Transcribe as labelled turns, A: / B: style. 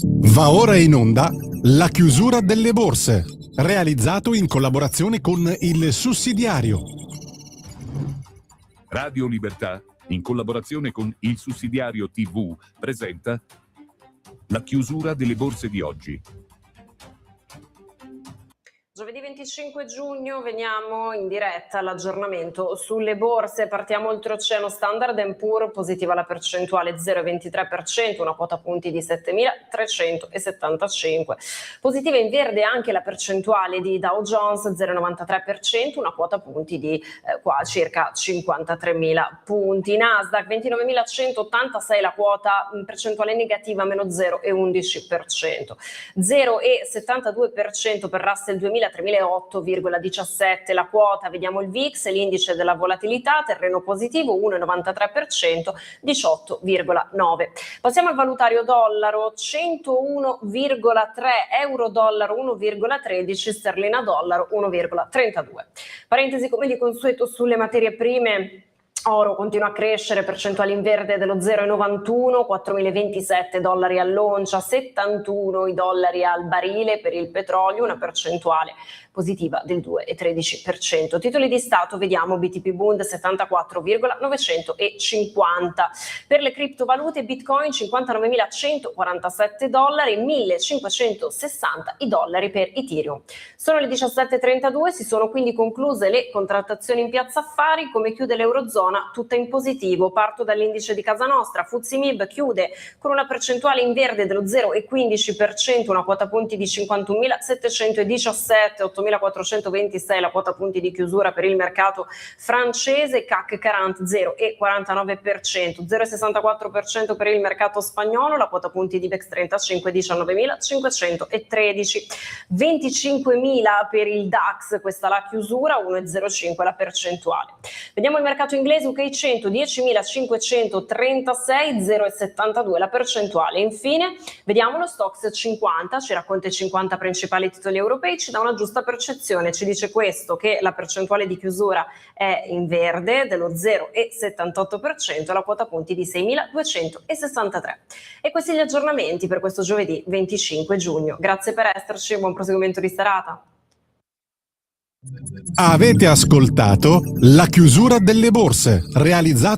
A: Va ora in onda la chiusura delle borse, realizzato in collaborazione con il Sussidiario.
B: Radio Libertà, in collaborazione con il Sussidiario TV, presenta la chiusura delle borse di oggi.
C: Giovedì 25 giugno veniamo in diretta all'aggiornamento sulle borse. Partiamo oltreoceano. Standard & Poor's positiva la percentuale 0,23%, una quota punti di 7.375. Positiva in verde anche la percentuale di Dow Jones 0,93%, una quota punti di circa 53.000 punti. Nasdaq 29.186 la quota, percentuale negativa meno 0,11%. 0,72% per Russell 2000, 3.008,17 la quota. Vediamo il VIX, l'indice della volatilità, terreno positivo 1,93%, 18,9. Passiamo al valutario dollaro, 101,3, euro dollaro 1,13, sterlina dollaro 1,32. Parentesi come di consueto sulle materie prime. Oro continua a crescere, percentuale in verde dello 0,91, 4.027 dollari all'oncia, 71 i dollari al barile per il petrolio, una percentuale positiva del 2,13%. Titoli di Stato, vediamo BTP Bund 74,950. Per le criptovalute Bitcoin 59.147 dollari, 1.560 i dollari per Ethereum. Sono le 17.32, si sono quindi concluse le contrattazioni in piazza affari. Come chiude l'Eurozona? Tutta in positivo. Parto dall'indice di casa nostra. FTSE MIB chiude con una percentuale in verde dello 0,15%, una quota punti di 51.717, 8.426 la quota punti di chiusura per il mercato francese. CAC 40 0,49%, 0,64% per il mercato spagnolo, la quota punti di Bex 35 19.513, 25.000 per il DAX, questa la chiusura, 1,05 la percentuale. Vediamo il mercato inglese, UK 100 10.536, 0,72 la percentuale. Infine vediamo lo Stoxx 50, ci racconta i 50 principali titoli europei, ci dà una giusta percezione, ci dice questo, che la percentuale di chiusura è in verde dello 0,78%, la quota punti di 6.263. E questi gli aggiornamenti per questo giovedì 25 giugno. Grazie per esserci, buon proseguimento di serata.
A: Avete ascoltato la chiusura delle borse, realizzato